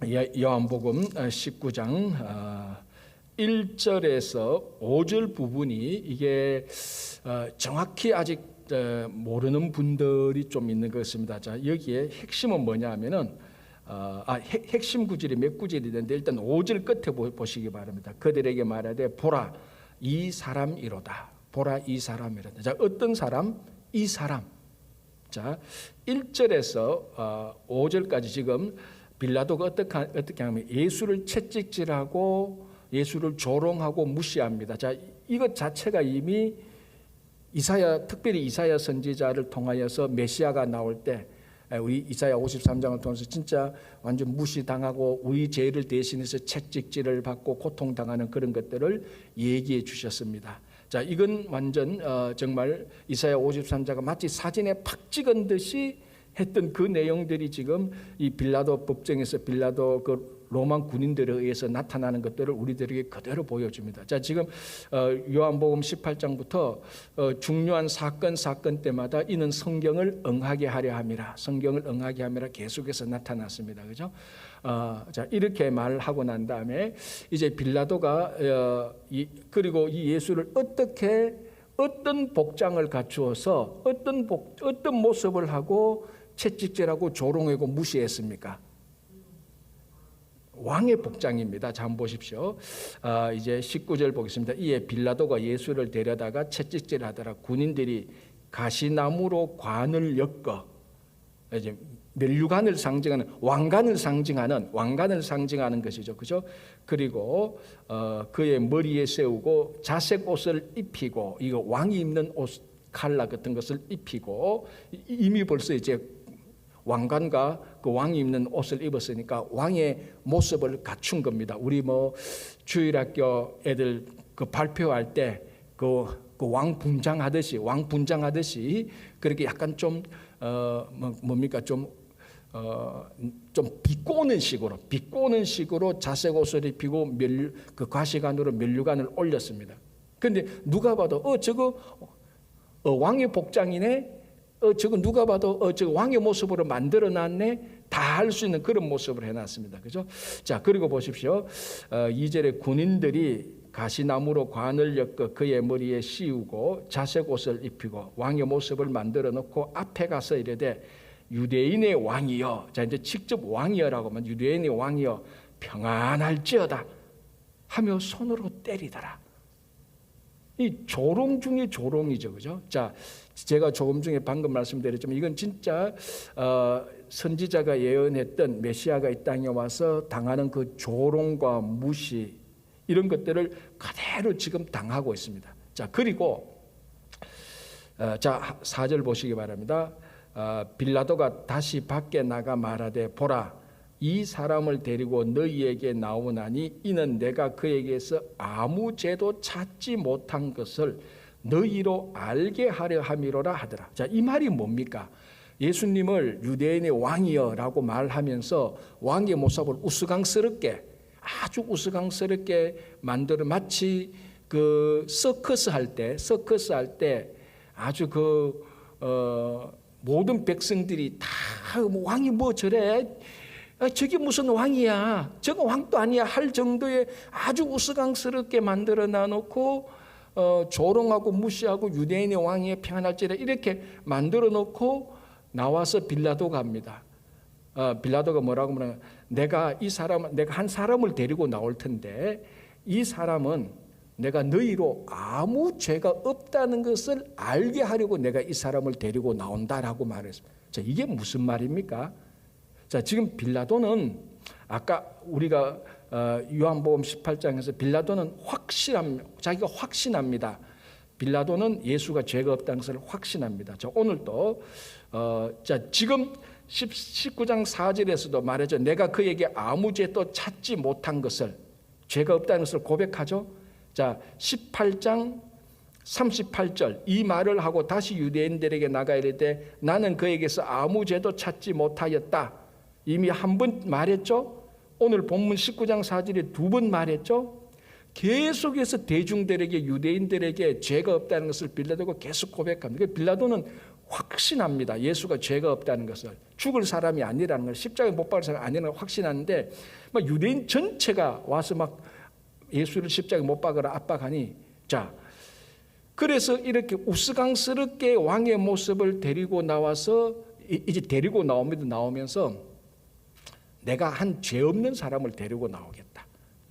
요한복음 19장 1절에서 5절 부분이 이게 정확히 아직 모르는 분들이 좀 있는 것 같습니다. 자, 여기에 핵심은 뭐냐 하면은 핵심 구절이 몇 구절이 되는데 일단 5절 끝에 보시기 바랍니다. 그들에게 말하되 보라 이 사람이로다. 보라 이 사람이로다. 자, 어떤 사람? 이 사람. 자, 1절에서 5절까지 지금 빌라도가 어떻게 하면 예수를 채찍질하고 예수를 조롱하고 무시합니다. 자, 이것 자체가 이미 특별히 이사야 선지자를 통하여서 메시아가 나올 때 우리 이사야 53장을 통해서 진짜 완전 무시당하고 우리 죄를 대신해서 채찍질을 받고 고통당하는 그런 것들을 얘기해 주셨습니다. 자, 이건 완전 정말 이사야 53장가 마치 사진에 팍 찍은 듯이 했던 그 내용들이 지금 이 빌라도 법정에서 빌라도 그 로마 군인들에 의해서 나타나는 것들을 우리들에게 그대로 보여줍니다. 자, 지금 요한복음 18장부터 중요한 사건 때마다 이는 성경을 응하게 하려 함이라, 성경을 응하게 함이라 계속해서 나타났습니다. 그죠? 자, 이렇게 말을 하고 난 다음에 이제 빌라도가 그리고 이 예수를 어떤 복장을 갖추어서 어떤 모습을 하고 채찍질하고 조롱하고 무시했습니까? 왕의 복장입니다. 자, 한번 보십시오. 이제 19절 보겠습니다. 이에 빌라도가 예수를 데려다가 채찍질하더라. 군인들이 가시나무로 관을 엮어 이제 면류관을 상징하는 왕관을 상징하는 것이죠. 그죠? 그리고 그의 머리에 세우고 자색 옷을 입히고 이거 왕이 입는 옷 칼라 같은 것을 입히고 이미 벌써 이제 왕관과 그 왕이 입는 옷을 입었으니까 왕의 모습을 갖춘 겁니다. 우리 주일학교 애들 그 발표할 때 그 왕 분장하듯이 그렇게 약간 좀 비꼬는 식으로 자색 옷을 입히고 그 가시관으로 면류관을 올렸습니다. 그런데 누가 봐도 저거 왕의 복장이네. 저거 누가 봐도 저거 왕의 모습으로 만들어놨네. 다 할 수 있는 그런 모습을 해놨습니다. 그죠? 자, 그리고 보십시오. 2절에 군인들이 가시나무로 관을 엮어 그의 머리에 씌우고 자색 옷을 입히고 왕의 모습을 만들어 놓고 앞에 가서 이르되 유대인의 왕이여. 자, 이제 직접 왕이여라고 하면 유대인의 왕이여 평안할지어다 하며 손으로 때리더라. 이 조롱 중에 조롱이죠. 그죠? 자, 제가 조금 전에 방금 말씀드렸지만 이건 진짜 선지자가 예언했던 메시아가 이 땅에 와서 당하는 그 조롱과 무시 이런 것들을 그대로 지금 당하고 있습니다. 자, 그리고 자, 4절 보시기 바랍니다. 빌라도가 다시 밖에 나가 말하되 보라 이 사람을 데리고 너희에게 나오나니 이는 내가 그에게서 아무 죄도 찾지 못한 것을 너희로 알게 하려 함이로라 하더라. 자, 이 말이 뭡니까? 예수님을 유대인의 왕이여라고 말하면서 왕의 모습을 아주 우스꽝스럽게 만들어 마치 그 서커스 할 때 아주 모든 백성들이 다 왕이 저래? 저게 무슨 왕이야? 저거 왕도 아니야 할 정도의 아주 우스꽝스럽게 만들어 놔놓고 조롱하고 무시하고 유대인의 왕이 평안할지라 이렇게 만들어 놓고 나와서 빌라도가 합니다. 빌라도가 뭐라고 말하냐? 내가 한 사람을 데리고 나올 텐데 이 사람은 내가 너희로 아무 죄가 없다는 것을 알게 하려고 내가 이 사람을 데리고 나온다라고 말했습니다. 자, 이게 무슨 말입니까? 자, 지금 빌라도는 아까 우리가 요한복음 18장에서 빌라도는 자기가 확신합니다. 빌라도는 예수가 죄가 없다는 것을 확신합니다. 자, 오늘도 지금 19장 4절에서도 말하죠. 내가 그에게 아무 죄도 찾지 못한 것을 죄가 없다는 것을 고백하죠. 자, 18장 38절 이 말을 하고 다시 유대인들에게 나가 이르되 나는 그에게서 아무 죄도 찾지 못하였다. 이미 한 번 말했죠. 오늘 본문 19장 4절에 두 번 말했죠. 계속해서 대중들에게 유대인들에게 죄가 없다는 것을 빌라도가 계속 고백합니다. 빌라도는 확신합니다. 예수가 죄가 없다는 것을, 죽을 사람이 아니라는 걸, 십자가에 못 박을 사람이 아니라는 걸 확신하는데 막 유대인 전체가 와서 막 예수를 십자가에 못 박으라 압박하니, 자, 그래서 이렇게 우스꽝스럽게 왕의 모습을 데리고 나와서 이제 데리고 나오면서 내가 한 죄 없는 사람을 데리고 나오겠다,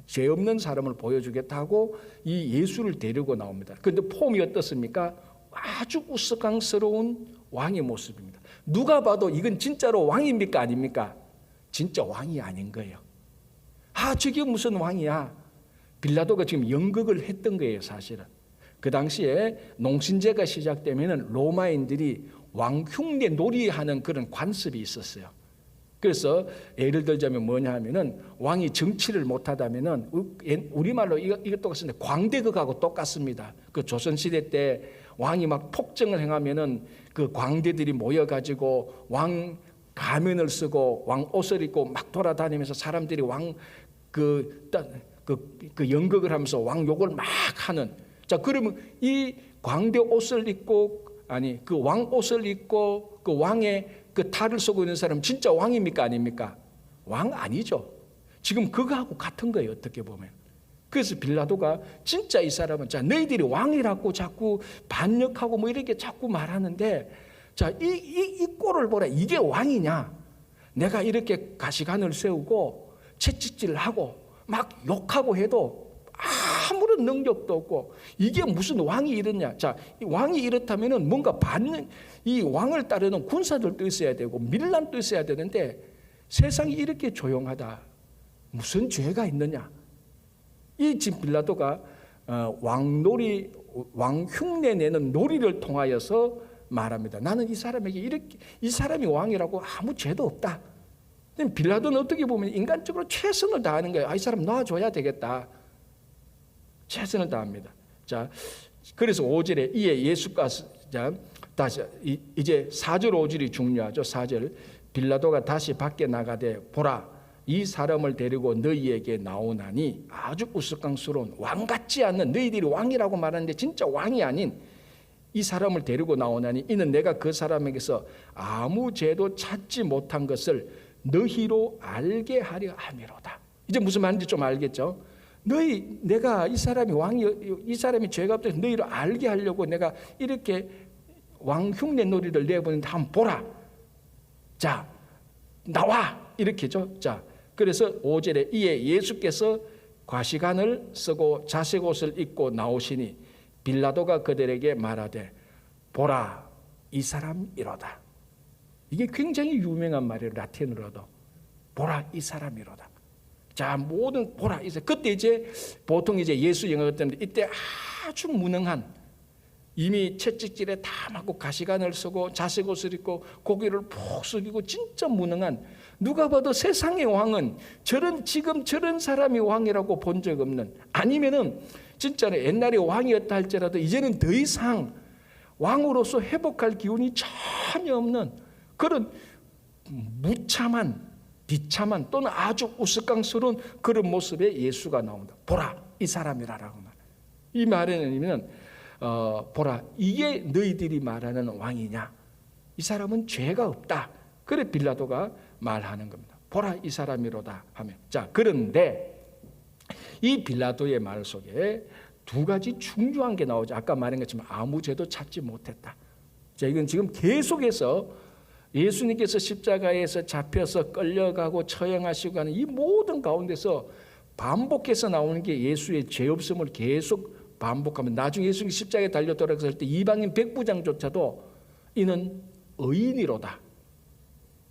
죄 없는 사람을 보여주겠다 하고 이 예수를 데리고 나옵니다. 그런데 폼이 어떻습니까? 아주 우스꽝스러운 왕의 모습입니다. 누가 봐도 이건 진짜로 왕입니까 아닙니까? 진짜 왕이 아닌 거예요. 아, 저게 무슨 왕이야? 빌라도가 지금 연극을 했던 거예요. 사실은 그 당시에 농신제가 시작되면은 로마인들이 왕 흉내 놀이하는 그런 관습이 있었어요. 그래서 예를 들자면 뭐냐 하면은 왕이 정치를 못하다면은, 우리말로 이것 똑같은데 광대극하고 똑같습니다. 그 조선시대 때 왕이 막 폭정을 행하면은 그 광대들이 모여가지고 왕 가면을 쓰고 왕 옷을 입고 막 돌아다니면서 사람들이 왕 그 연극을 하면서 왕 욕을 막 하는. 자, 그러면 이 광대 옷을 입고, 아니 그 왕 옷을 입고 그 왕의 그 탈을 쓰고 있는 사람 진짜 왕입니까 아닙니까? 왕 아니죠. 지금 그거하고 같은 거예요, 어떻게 보면. 그래서 빌라도가 진짜 이 사람은, 자, 너희들이 왕이라고 자꾸 반역하고 뭐 이렇게 자꾸 말하는데, 자, 이 꼴을 보라. 이게 왕이냐? 내가 이렇게 가시관을 세우고 채찍질을 하고 막 욕하고 해도 아무런 능력도 없고 이게 무슨 왕이 이러냐? 자, 이 왕이 이렇다면은 뭔가 이 왕을 따르는 군사들도 있어야 되고 밀란도 있어야 되는데 세상이 이렇게 조용하다. 무슨 죄가 있느냐? 이 지금 빌라도가 왕 흉내 내는 놀이를 통하여서 말합니다. 나는 이 사람에게 이 사람이 왕이라고 아무 죄도 없다. 빌라도는 어떻게 보면 인간적으로 최선을 다하는 거예요. 이 사람 놔줘야 되겠다. 최선을 다합니다. 자, 그래서 5절에 이에 예수가, 자, 다시 이제 4절 5절이 중요하죠. 4절 빌라도가 다시 밖에 나가되 보라, 이 사람을 데리고 너희에게 나오나니, 아주 우스꽝스러운 왕 같지 않는, 너희들이 왕이라고 말하는데 진짜 왕이 아닌 이 사람을 데리고 나오나니 이는 내가 그 사람에게서 아무 죄도 찾지 못한 것을 너희로 알게 하려 함이로다. 이제 무슨 말인지 좀 알겠죠? 내가 이 사람이 이 사람이 죄가 없다 해서 너희를 알게 하려고 내가 이렇게 왕 흉내 놀이를 내보는데 한번 보라. 자, 나와. 이렇게죠. 자, 그래서 5절에 이에 예수께서 과시관을 쓰고 자색 옷을 입고 나오시니 빌라도가 그들에게 말하되 보라, 이 사람이로다. 이게 굉장히 유명한 말이에요. 라틴어로도. 보라, 이 사람이로다. 자, 모든 보라, 이제 그때 이제 보통 이제 예수 영화 때문에 이때 아주 무능한, 이미 채찍질에 다 맞고 가시관을 쓰고 자색 옷을 입고 고개를 푹 숙이고 진짜 무능한, 누가 봐도 세상의 왕은 지금 저런 사람이 왕이라고 본 적 없는, 아니면은 진짜로 옛날에 왕이었다 할지라도 이제는 더 이상 왕으로서 회복할 기운이 전혀 없는 그런 무참한, 비참한 또는 아주 우스꽝스러운 그런 모습의 예수가 나온다. 보라, 이 사람이라라고 말. 이 말에는 보라, 이게 너희들이 말하는 왕이냐? 이 사람은 죄가 없다. 그래 빌라도가 말하는 겁니다. 보라, 이 사람이로다 하면. 자, 그런데 이 빌라도의 말 속에 두 가지 중요한 게 나오죠. 아까 말한 것처럼 아무 죄도 찾지 못했다. 자, 이건 지금 계속해서 예수님께서 십자가에서 잡혀서 끌려가고 처형하시고 하는 이 모든 가운데서 반복해서 나오는 게 예수의 죄 없음을 계속 반복하면, 나중에 예수님이 십자가에 달려 돌아갔을 때 이방인 백부장조차도 이는 의인이로다,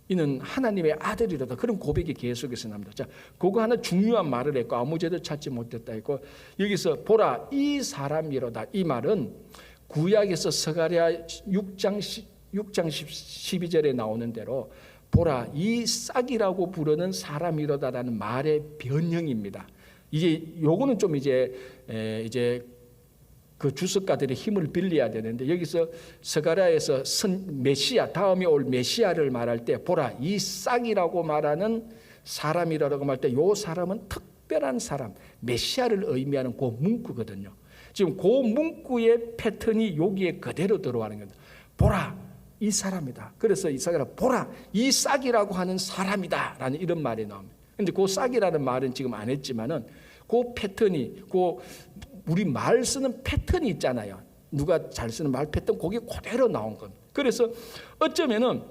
이는 하나님의 아들이로다, 그런 고백이 계속해서 납니다. 자, 그거 하나 중요한 말을 했고 아무 죄도 찾지 못했다 했고, 여기서 보라, 이 사람이로다, 이 말은 구약에서 스가랴 6장 12절에 나오는 대로 보라, 이 싹이라고 부르는 사람이로다라는 말의 변형입니다. 이제 요거는 좀 이제 그 주석가들의 힘을 빌려야 되는데, 여기서 스가랴에서 메시아, 다음에 올 메시아를 말할 때 보라, 이 싹이라고 말하는 사람이라고 말할 때 요 사람은 특별한 사람, 메시아를 의미하는 그 문구거든요. 지금 그 문구의 패턴이 여기에 그대로 들어가는 겁니다. 보라, 이 사람이다. 그래서 이사야가 보라, 이 싹이라고 하는 사람이다 라는 이런 말이 나옵니다. 근데 그 싹이라는 말은 지금 안 했지만은 그 패턴이, 그 우리 말 쓰는 패턴이 있잖아요. 누가 잘 쓰는 말 패턴, 그게 그대로 나온 겁니다. 그래서 어쩌면은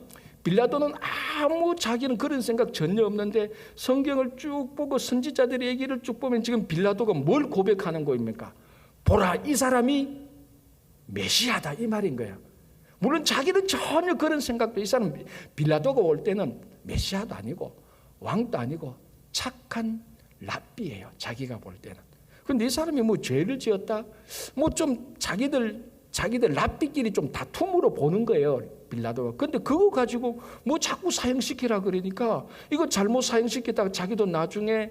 빌라도는 아무 자기는 그런 생각 전혀 없는데 성경을 쭉 보고 선지자들의 얘기를 쭉 보면 지금 빌라도가 뭘 고백하는 거입니까? 보라, 이 사람이 메시아다, 이 말인 거예요. 물론 자기는 전혀 그런 생각도, 이 사람 빌라도가 올 때는 메시아도 아니고 왕도 아니고 착한 랍비예요, 자기가 볼 때는. 근데 이 사람이 뭐 죄를 지었다, 뭐 좀 자기들 랍비끼리 좀 다툼으로 보는 거예요, 빌라도가. 근데 그거 가지고 뭐 자꾸 사형시키라 그러니까 이거 잘못 사형시켰다가 자기도 나중에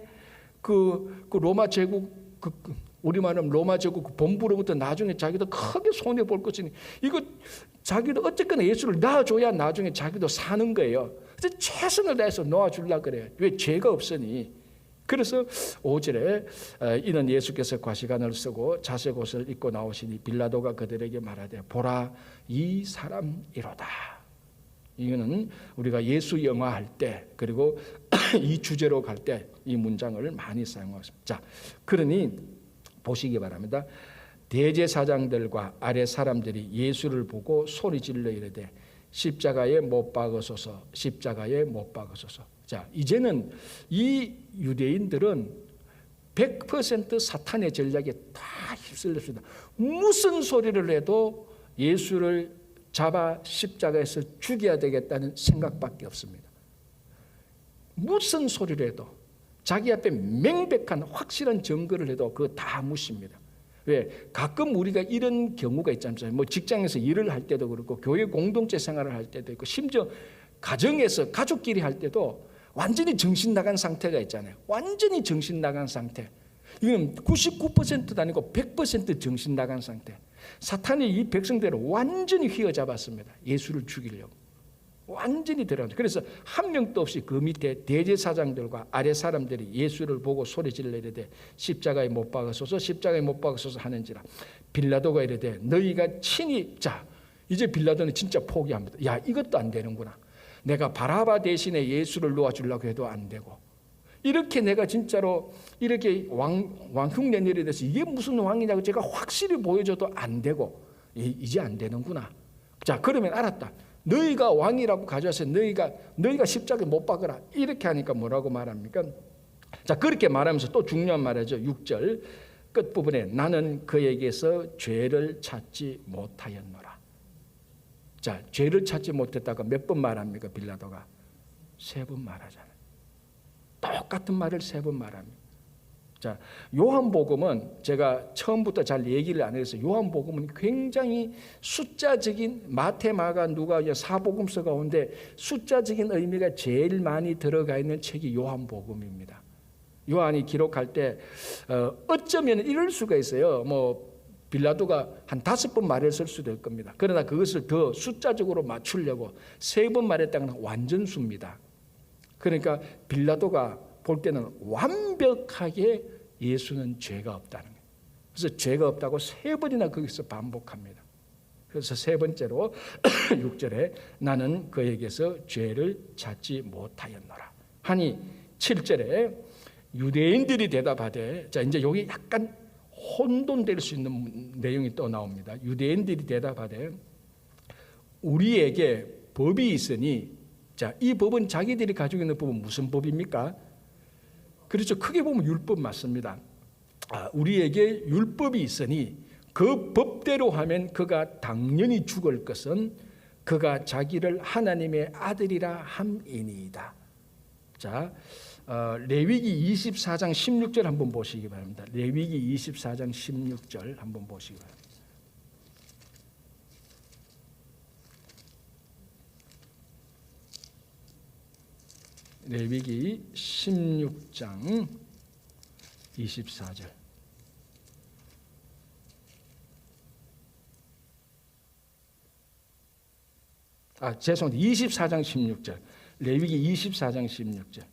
그 로마 제국, 우리 말하면 로마 제국 그 본부로부터 나중에 자기도 크게 손해 볼 것이니 이거 자기도 어쨌거나 예수를 낳아줘야 나중에 자기도 사는 거예요. 그래서 최선을 다해서 놓아주려고 그래요. 왜? 죄가 없으니. 그래서 5절에 이는 예수께서 과시관을 쓰고 자색 옷을 입고 나오시니 빌라도가 그들에게 말하되 보라, 이 사람이로다. 이거는 우리가 예수 영화 할 때, 그리고 이 주제로 갈 때 이 문장을 많이 사용하십니다. 자, 그러니 보시기 바랍니다. 대제사장들과 아래 사람들이 예수를 보고 소리질러 이르되 십자가에 못 박으소서, 십자가에 못 박으소서. 자, 이제는 이 유대인들은 100% 사탄의 전략에 다 휩쓸렸습니다. 무슨 소리를 해도 예수를 잡아 십자가에서 죽여야 되겠다는 생각밖에 없습니다. 무슨 소리를 해도, 자기 앞에 명백한 확실한 증거를 해도 그거 다 무시합니다. 왜? 가끔 우리가 이런 경우가 있잖아요. 뭐 직장에서 일을 할 때도 그렇고 교회 공동체 생활을 할 때도 있고 심지어 가정에서 가족끼리 할 때도 완전히 정신 나간 상태가 있잖아요. 완전히 정신 나간 상태. 이건 99%도 아니고 100% 정신 나간 상태. 사탄이 이 백성들을 완전히 휘어잡았습니다. 예수를 죽이려고. 완전히 들어갑니다. 그래서 한 명도 없이 그 밑에 대제사장들과 아래 사람들이 예수를 보고 소리질러 이르되 십자가에 못 박으소서, 십자가에 못 박으소서 하는지라. 빌라도가 이르되 너희가 친히, 자 이제 빌라도는 진짜 포기합니다. 야, 이것도 안 되는구나. 내가 바라바 대신에 예수를 놓아주려고 해도 안 되고, 이렇게 내가 진짜로 이렇게 왕흉내 내려대서 이게 무슨 왕이냐고 제가 확실히 보여줘도 안 되고, 이제 안 되는구나. 자, 그러면 알았다. 너희가 왕이라고 가져와서 너희가 십자가에 못 박으라. 이렇게 하니까 뭐라고 말합니까? 자, 그렇게 말하면서 또 중요한 말이죠. 6절 끝부분에 나는 그에게서 죄를 찾지 못하였노라. 자, 죄를 찾지 못했다가 몇 번 말합니까? 빌라도가 3번 말하잖아요. 똑같은 말을 3번 말합니다. 자, 요한복음은 제가 처음부터 잘 얘기를 안 해서 요한복음은 굉장히 숫자적인, 마태, 마가, 누가 사복음서 가운데 숫자적인 의미가 제일 많이 들어가 있는 책이 요한복음입니다. 요한이 기록할 때 어쩌면 이럴 수가 있어요. 뭐 빌라도가 한 5번 말했을 수도 있을 겁니다. 그러나 그것을 더 숫자적으로 맞추려고 3번 말했다는 완전수입니다. 그러니까 빌라도가 볼 때는 완벽하게 예수는 죄가 없다는 거예요. 그래서 죄가 없다고 3번이나 거기서 반복합니다. 그래서 3번째로 6절에 나는 그에게서 죄를 찾지 못하였노라 하니 7절에 유대인들이 대답하되, 자 이제 여기 약간 혼돈될 수 있는 내용이 또 나옵니다. 유대인들이 대답하되 우리에게 법이 있으니, 자 이 법은 자기들이 가지고 있는 법은 무슨 법입니까? 그렇죠. 크게 보면 율법 맞습니다. 우리에게 율법이 있으니 그 법대로 하면 그가 당연히 죽을 것은 그가 자기를 하나님의 아들이라 함이니이다. 자, 레위기 24장 16절 한번 보시기 바랍니다. 레위기 24장 16절 한번 보시기 바랍니다. 레위기 16장 24절. 죄송합니다. 24장 16절. 레위기 24장 16절.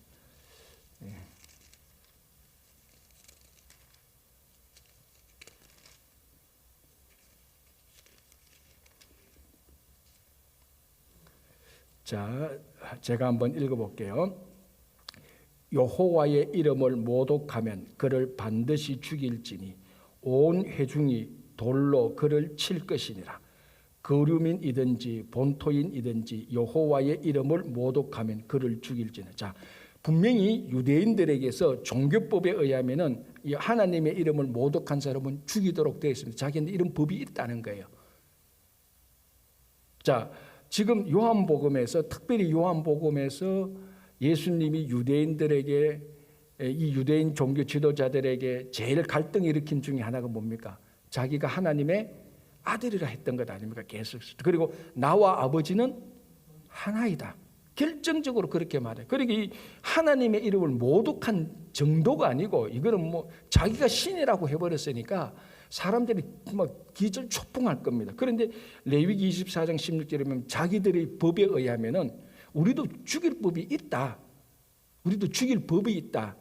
자, 제가 한번 읽어볼게요. 여호와의 이름을 모독하면 그를 반드시 죽일지니 온 회중이 돌로 그를 칠 것이니라. 거류민이든지 본토인이든지 여호와의 이름을 모독하면 그를 죽일지니. 자, 분명히 유대인들에게서 종교법에 의하면은 이 하나님의 이름을 모독한 사람은 죽이도록 되어 있습니다. 자기한테 이런 법이 있다는 거예요. 자, 지금 요한복음에서, 특별히 요한복음에서 예수님이 유대인들에게, 이 유대인 종교 지도자들에게 제일 갈등을 일으킨 중에 하나가 뭡니까? 자기가 하나님의 아들이라 했던 것 아닙니까? 계속. 그리고 나와 아버지는 하나이다. 결정적으로 그렇게 말해요. 그러니까 이 하나님의 이름을 모독한 정도가 아니고, 이거는 뭐 자기가 신이라고 해버렸으니까 사람들이 막 기절초풍할 겁니다. 그런데 레위기 24장 16절에 보면 자기들의 법에 의하면은 우리도 죽일 법이 있다. 우리도 죽일 법이 있다.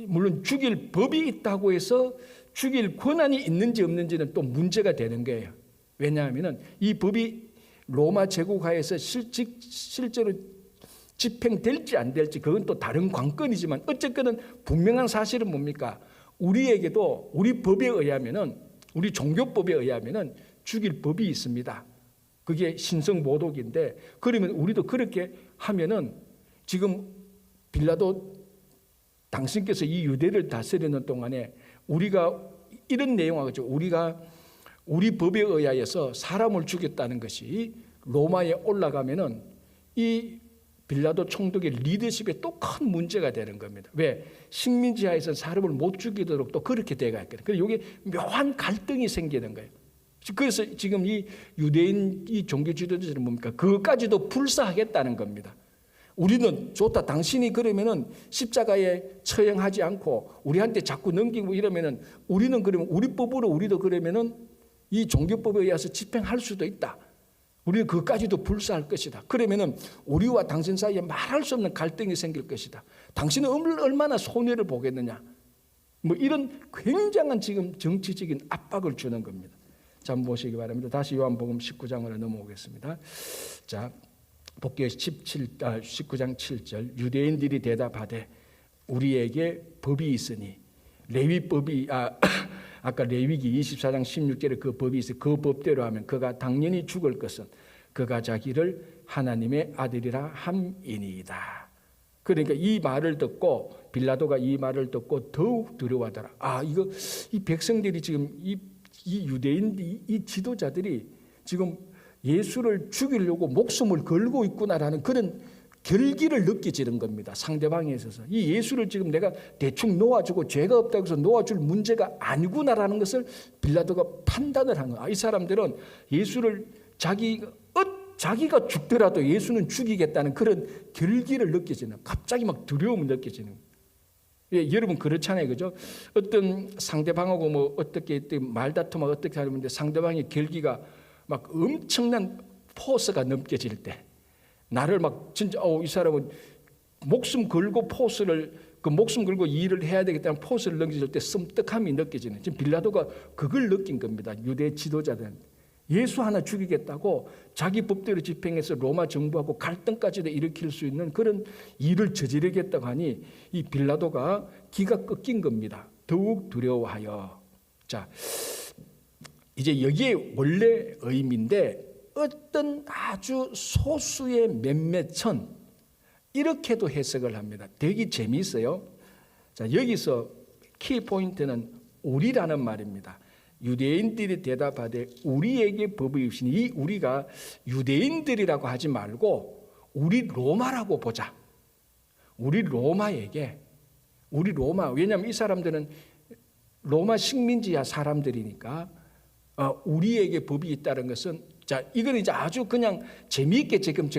물론 죽일 법이 있다고 해서 죽일 권한이 있는지 없는지는 또 문제가 되는 거예요. 왜냐하면 이 법이 로마 제국하에서 실제로 집행될지 안 될지 그건 또 다른 관건이지만 어쨌거나 분명한 사실은 뭡니까? 우리에게도 우리 법에 의하면은, 우리 종교법에 의하면은 죽일 법이 있습니다. 그게 신성 모독인데, 그러면 우리도 그렇게 하면은 지금 빌라도 당신께서 이 유대를 다스리는 동안에 우리가 이런 내용하겠죠. 우리가 우리 법에 의하여서 사람을 죽였다는 것이 로마에 올라가면은 이 빌라도 총독의 리더십에 또 큰 문제가 되는 겁니다. 왜? 식민지하에서 사람을 못 죽이도록 또 그렇게 돼가 있거든요. 그래서 이게 묘한 갈등이 생기는 거예요. 그래서 지금 이 유대인 이 종교 지도자들은 뭡니까? 그것까지도 불사하겠다는 겁니다. 우리는 좋다. 당신이 그러면은 십자가에 처형하지 않고 우리한테 자꾸 넘기고 이러면은 우리는 그러면 우리 법으로 우리도 그러면은 이 종교법에 의해서 집행할 수도 있다. 우리는 그것까지도 불사할 것이다. 그러면은 우리와 당신 사이에 말할 수 없는 갈등이 생길 것이다. 당신은 얼마나 손해를 보겠느냐. 뭐 이런 굉장한 지금 정치적인 압박을 주는 겁니다. 자, 한번 보시기 바랍니다. 다시 요한복음 19장으로 넘어오겠습니다. 자, 복귀 19장 7절. 유대인들이 대답하되 우리에게 법이 있으니 레위법이 아까 레위기 24장 16절에 그 법이 있어. 그 법대로 하면 그가 당연히 죽을 것은 그가 자기를 하나님의 아들이라 함이니이다. 그러니까 이 말을 듣고 빌라도가 이 말을 듣고 더욱 두려워하더라. 이거 이 백성들이 지금 이 유대인 이 지도자들이 지금 예수를 죽이려고 목숨을 걸고 있구나라는 그런 결기를 느껴지는 겁니다. 상대방에 있어서 이 예수를 지금 내가 대충 놓아주고 죄가 없다고 해서 놓아줄 문제가 아니구나라는 것을 빌라도가 판단을 한 거예요. 이 사람들은 예수를 자기가 죽더라도 예수는 죽이겠다는 그런 결기를 느껴지는, 갑자기 막 두려움을 느껴지는. 예, 여러분 그렇잖아요, 그죠? 어떤 상대방하고 뭐 어떻게 말다툼하고 어떻게 하는데 상대방의 결기가 막 엄청난 포스가 넘겨질 때, 나를 막 진짜 이 사람은 목숨 걸고 목숨 걸고 일을 해야 되겠다는 포스를 넘겨질 때 섬뜩함이 느껴지는, 지금 빌라도가 그걸 느낀 겁니다. 유대 지도자들은 예수 하나 죽이겠다고 자기 법대로 집행해서 로마 정부하고 갈등까지도 일으킬 수 있는 그런 일을 저지르겠다고 하니 이 빌라도가 기가 꺾인 겁니다. 더욱 두려워하여. 자, 이제 여기에 원래 의미인데 어떤 아주 소수의 몇몇천 이렇게도 해석을 합니다. 되게 재미있어요. 자, 여기서 키포인트는 우리라는 말입니다. 유대인들이 대답하되 우리에게 법이 없으니, 이 우리가 유대인들이라고 하지 말고 우리 로마라고 보자. 우리 로마, 왜냐하면 이 사람들은 로마 식민지야 사람들이니까 우리에게 법이 있다는 것은, 자, 이건 이제 아주 그냥 재미있게 지금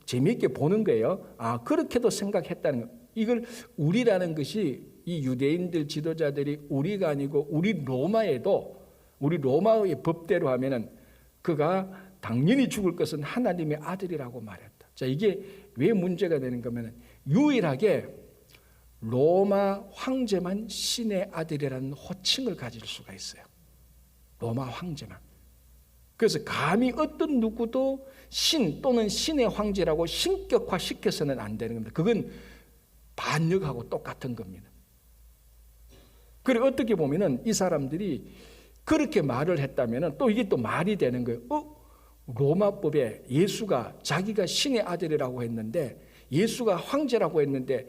재미있게 보는 거예요. 그렇게도 생각했다는 거. 이걸 우리라는 것이 이 유대인들 지도자들이 우리가 아니고 우리 로마의 법대로 하면은 그가 당연히 죽을 것은 하나님의 아들이라고 말했다. 자, 이게 왜 문제가 되는 거면은 유일하게 로마 황제만 신의 아들이라는 호칭을 가질 수가 있어요. 로마 황제만. 그래서 감히 어떤 누구도 신 또는 신의 황제라고 신격화시켜서는 안 되는 겁니다. 그건 반역하고 똑같은 겁니다. 그리고 어떻게 보면은 이 사람들이 그렇게 말을 했다면은 또 이게 또 말이 되는 거예요. 로마법에 예수가 자기가 신의 아들이라고 했는데, 예수가 황제라고 했는데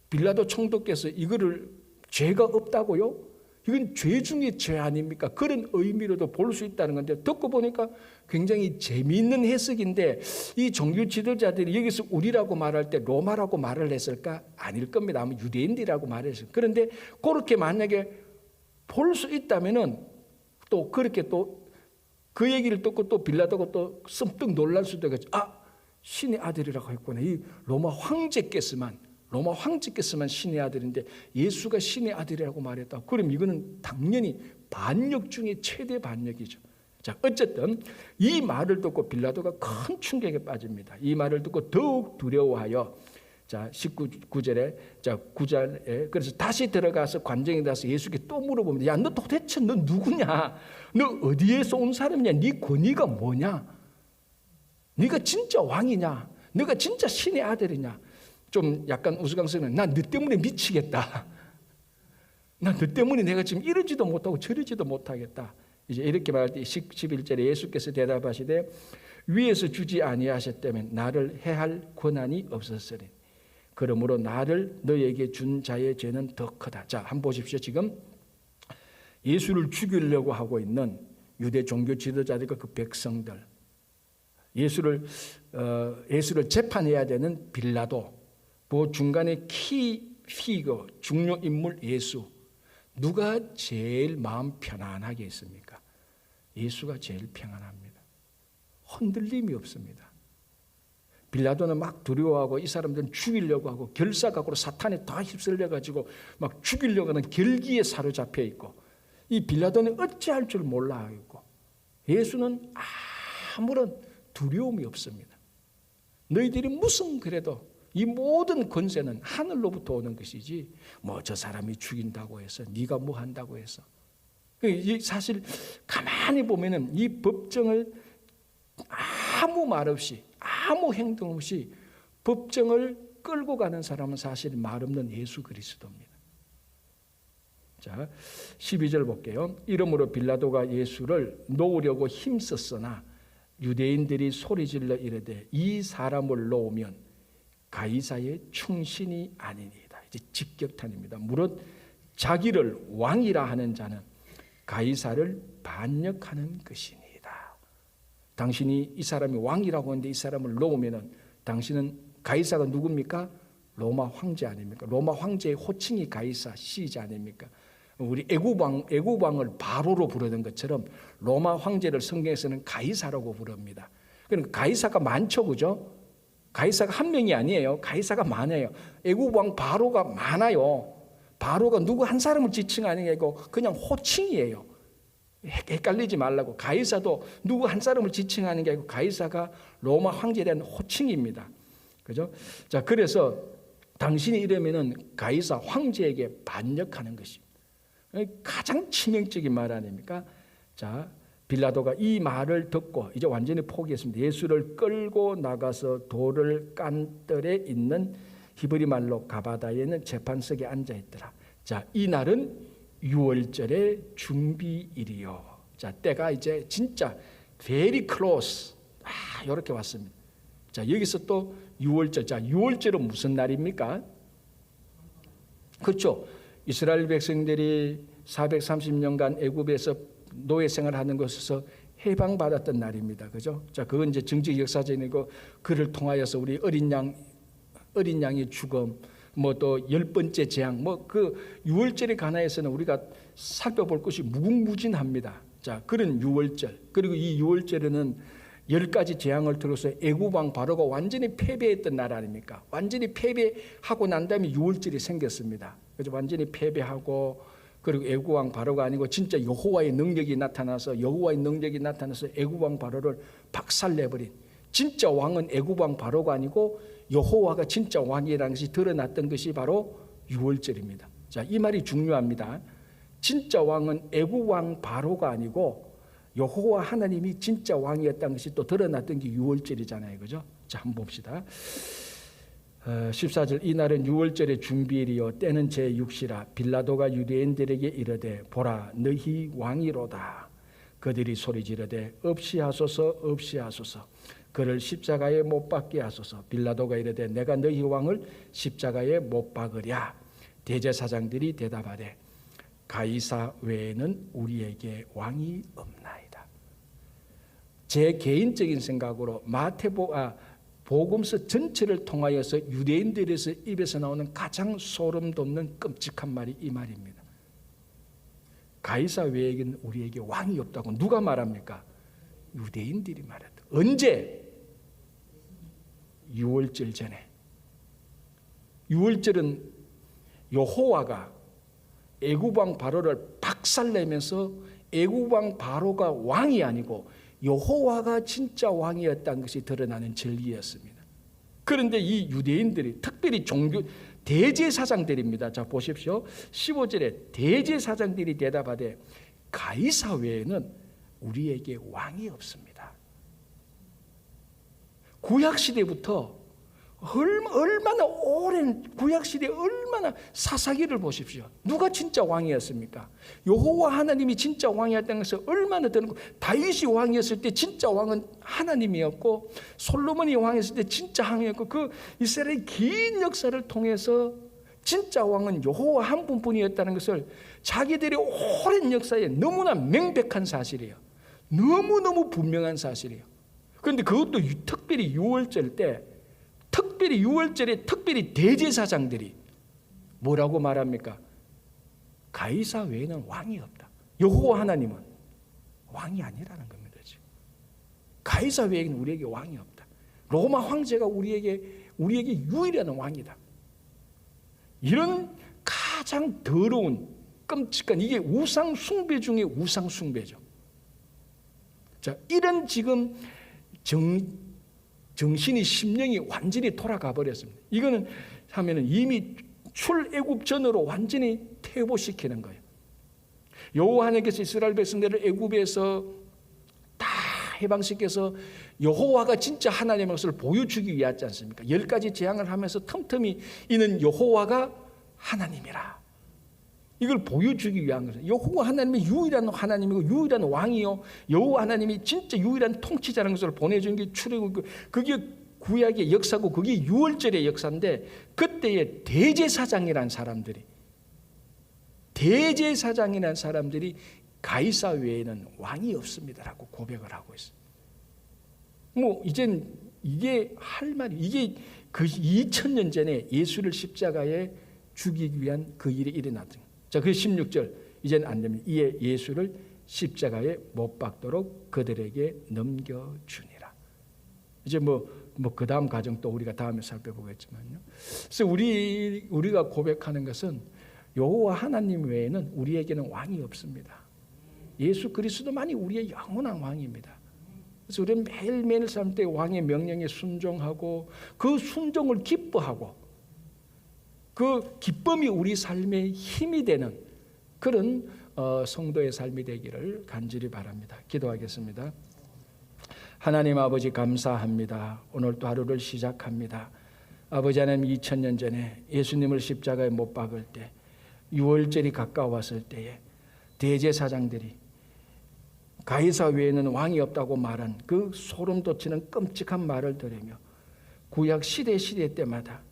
빌라도 총독께서 이거를 죄가 없다고요? 이건 죄 중에 죄 아닙니까? 그런 의미로도 볼 수 있다는 건데, 듣고 보니까 굉장히 재미있는 해석인데, 이 종교 지도자들이 여기서 우리라고 말할 때 로마라고 말을 했을까? 아닐 겁니다. 아마 유대인들이라고 말했어요. 그런데 그렇게 만약에 볼 수 있다면은 또 그렇게 또 그 얘기를 듣고 또 빌라도가 또 씀뜩 놀랄 수도 있겠죠. 신의 아들이라고 했구나. 이 로마 황제께서만 신의 아들인데 예수가 신의 아들이라고 말했다. 그럼 이거는 당연히 반역 중에 최대 반역이죠. 자, 어쨌든 이 말을 듣고 빌라도가 큰 충격에 빠집니다. 이 말을 듣고 더욱 두려워하여, 자, 19절에, 자, 9절에, 그래서 다시 들어가서 관정에 가서 예수께 또 물어봅니다. 야, 너 도대체 너 누구냐? 너 어디에서 온 사람이냐? 네 권위가 뭐냐? 네가 진짜 왕이냐? 네가 진짜 신의 아들이냐? 좀 약간 우스꽝스러운, 난 너 때문에 미치겠다. 난 너 때문에 내가 지금 이러지도 못하고 저러지도 못하겠다. 이제 이렇게 말할 때 11절에 예수께서 대답하시되 위에서 주지 아니하셨다면 나를 해할 권한이 없었으리. 그러므로 나를 너에게 준 자의 죄는 더 크다. 자, 한번 보십시오. 지금 예수를 죽이려고 하고 있는 유대 종교 지도자들과 그 백성들, 예수를 재판해야 되는 빌라도, 그 중간에 키 피거 중요 인물 예수, 누가 제일 마음 편안하게 있습니까? 예수가 제일 평안합니다. 흔들림이 없습니다. 빌라도는 막 두려워하고 이 사람들은 죽이려고 하고 결사각오로 사탄에 다 휩쓸려가지고 막 죽이려고 하는 결기에 사로잡혀 있고, 이 빌라도는 어찌할 줄 몰라 하고, 예수는 아무런 두려움이 없습니다. 너희들이 무슨 그래도 이 모든 권세는 하늘로부터 오는 것이지 뭐 저 사람이 죽인다고 해서 네가 뭐 한다고 해서. 사실 가만히 보면은 이 법정을 아무 말 없이 아무 행동 없이 법정을 끌고 가는 사람은 사실 말 없는 예수 그리스도입니다. 자, 12절 볼게요. 이러므로 빌라도가 예수를 놓으려고 힘썼으나 유대인들이 소리질러 이르되 이 사람을 놓으면 가이사의 충신이 아니니이다. 이제 직격탄입니다. 무릇 자기를 왕이라 하는 자는 가이사를 반역하는 것이니이다. 당신이 이 사람이 왕이라고 하는데 이 사람을 놓으면은 당신은, 가이사가 누굽니까? 로마 황제 아닙니까? 로마 황제의 호칭이 가이사 시자 아닙니까? 우리 애국왕을 바로로 부르는 것처럼 로마 황제를 성경에서는 가이사라고 부릅니다. 그러니까 가이사가 많죠, 그죠? 가이사가 한 명이 아니에요. 가이사가 많아요. 애국왕 바로가 많아요. 바로가 누구 한 사람을 지칭하는 게 아니고 그냥 호칭이에요. 헷갈리지 말라고. 가이사도 누구 한 사람을 지칭하는 게 아니고 가이사가 로마 황제에 대한 호칭입니다. 그죠? 자, 그래서 당신이 이러면은 가이사 황제에게 반역하는 것입니다. 가장 치명적인 말 아닙니까? 자, 빌라도가 이 말을 듣고 이제 완전히 포기했습니다. 예수를 끌고 나가서 돌을 깐 뜰에 있는 히브리 말로 가바다에 있는 재판석에 앉아 있더라. 자, 이 날은 유월절의 준비일이요. 자, 때가 이제 진짜 very close. 이렇게 왔습니다. 자, 여기서 또 유월절. 자, 유월절은 무슨 날입니까? 그렇죠. 이스라엘 백성들이 430년간 애굽에서 노예 생활하는 것에서 해방받았던 날입니다. 그죠? 자, 그건 이제 정치 역사적이고 그를 통하여서 우리 어린 양의 죽음, 뭐 또 10번째 재앙, 뭐 그 유월절에 관하여서는 우리가 살펴볼 것이 무궁무진합니다. 자, 그런 유월절. 그리고 이 유월절에는 10가지 재앙을 들어서 애굽왕 바로가 완전히 패배했던 날 아닙니까? 완전히 패배하고 난 다음에 유월절이 생겼습니다. 그래서 완전히 패배하고, 그리고 애굽왕 바로가 아니고 진짜 여호와의 능력이 나타나서 애굽왕 바로를 박살내버린, 진짜 왕은 애굽왕 바로가 아니고 여호와가 진짜 왕이라는 것이 드러났던 것이 바로 유월절입니다. 자, 이 말이 중요합니다. 진짜 왕은 애굽왕 바로가 아니고 여호와 하나님이 진짜 왕이었다는 것이 또 드러났던 게 유월절이잖아요. 그죠? 자, 한번 봅시다. 14절 이날은 유월절의 준비일이요 때는 제6시라 빌라도가 유대인들에게 이르되 보라 너희 왕이로다. 그들이 소리지르되 없이 하소서 없이 하소서. 그를 십자가에 못 박게 하소서. 빌라도가 이르되 내가 너희 왕을 십자가에 못 박으랴. 대제사장들이 대답하되 가이사 외에는 우리에게 왕이 없나이다. 제 개인적인 생각으로 복음서 전체를 통하여서 유대인들에서 입에서 나오는 가장 소름 돋는 끔찍한 말이 이 말입니다. 가이사 외에는 우리에게 왕이 없다고 누가 말합니까? 유대인들이 말했다. 언제? 유월절 전에. 유월절은 여호와가 애굽왕 바로를 박살내면서 애굽왕 바로가 왕이 아니고 여호와가 진짜 왕이었다는 것이 드러나는 진리였습니다. 그런데 이 유대인들이 특별히 대제사장들입니다. 자 보십시오. 15절에 대제사장들이 대답하되 가이사 외에는 우리에게 왕이 없습니다. 구약시대부터 얼마나 오랜 구약시대에 얼마나 사사기를 보십시오. 누가 진짜 왕이었습니까? 여호와 하나님이 진짜 왕이었다는 것을 얼마나 드러나고 다윗이 왕이었을 때 진짜 왕은 하나님이었고 솔로몬이 왕이었을 때 진짜 왕이었고 그 이스라엘의 긴 역사를 통해서 진짜 왕은 여호와 한 분뿐이었다는 것을 자기들의 오랜 역사에 너무나 명백한 사실이에요. 너무너무 분명한 사실이에요. 그런데 그것도 특별히 유월절 때 특별히 유월절에 특별히 대제사장들이 뭐라고 말합니까? 가이사 외에는 왕이 없다. 여호와 하나님은 왕이 아니라는 겁니다. 지금. 가이사 외에는 우리에게 왕이 없다. 로마 황제가 우리에게 유일한 왕이다. 이런 가장 더러운 끔찍한 이게 우상 숭배 중에 우상 숭배죠. 자, 이런 지금 정신이 심령이 완전히 돌아가 버렸습니다. 이거는 하면은 이미 출애굽 전으로 완전히 퇴보시키는 거예요. 여호와 하나님께서 이스라엘 백성들을 애굽에서 다 해방시켜서 여호와가 진짜 하나님의 것을 보여주기 위하지 않습니까? 10가지 재앙을 하면서 틈틈이 이는 여호와가 하나님이라. 이걸 보여주기 위한 거죠. 여호와 하나님이 유일한 하나님이고 유일한 왕이요. 여호와 하나님이 진짜 유일한 통치자라는 것을 보내준 게 출애굽. 그게 구약의 역사고 그게 유월절의 역사인데 그때의 대제사장이라는 사람들이 가이사 외에는 왕이 없습니다라고 고백을 하고 있어요. 뭐 이젠 이게 할 말이 이게 그 2000년 전에 예수를 십자가에 죽이기 위한 그 일이 일어났던 거예요. 자, 그 16절 이제는 안 됩니다. 이에 예수를 십자가에 못 박도록 그들에게 넘겨주니라. 이제 그 다음 과정 또 우리가 다음에 살펴보겠지만요. 그래서 우리가 고백하는 것은 여호와 하나님 외에는 우리에게는 왕이 없습니다. 예수 그리스도만이 우리의 영원한 왕입니다. 그래서 우리는 매일매일 삶 때 왕의 명령에 순종하고 그 순종을 기뻐하고 그 기쁨이 우리 삶의 힘이 되는 그런 성도의 삶이 되기를 간절히 바랍니다. 기도하겠습니다. 하나님 아버지 감사합니다. 오늘 또 하루를 시작합니다. 아버지 하나님 2000년 전에 예수님을 십자가에 못 박을 때 유월절이 가까웠을 때에 대제사장들이 가이사 외에는 왕이 없다고 말한 그 소름 돋치는 끔찍한 말을 들으며 구약 시대 때마다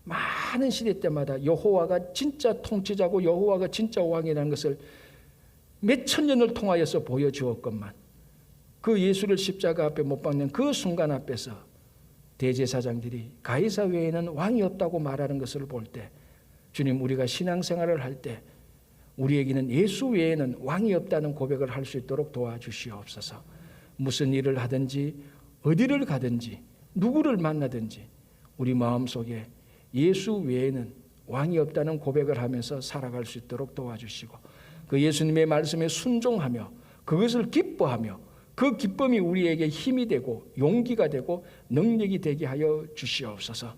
많은 시대 때마다 여호와가 진짜 통치자고 여호와가 진짜 왕이라는 것을 몇천 년을 통하여서 보여주었건만 그 예수를 십자가 앞에 못 박는 그 순간 앞에서 대제사장들이 가이사 외에는 왕이 없다고 말하는 것을 볼 때 주님 우리가 신앙생활을 할 때 우리에게는 예수 외에는 왕이 없다는 고백을 할 수 있도록 도와주시옵소서. 무슨 일을 하든지 어디를 가든지 누구를 만나든지 우리 마음속에 예수 외에는 왕이 없다는 고백을 하면서 살아갈 수 있도록 도와주시고 그 예수님의 말씀에 순종하며 그것을 기뻐하며 그 기쁨이 우리에게 힘이 되고 용기가 되고 능력이 되게 하여 주시옵소서.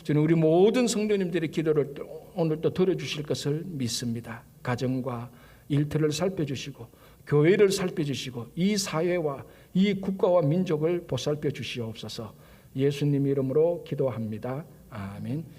저는 우리 모든 성도님들의 기도를 오늘 또 들어주실 것을 믿습니다. 가정과 일터를 살펴주시고 교회를 살펴주시고 이 사회와 이 국가와 민족을 보살펴 주시옵소서. 예수님 이름으로 기도합니다. 아멘.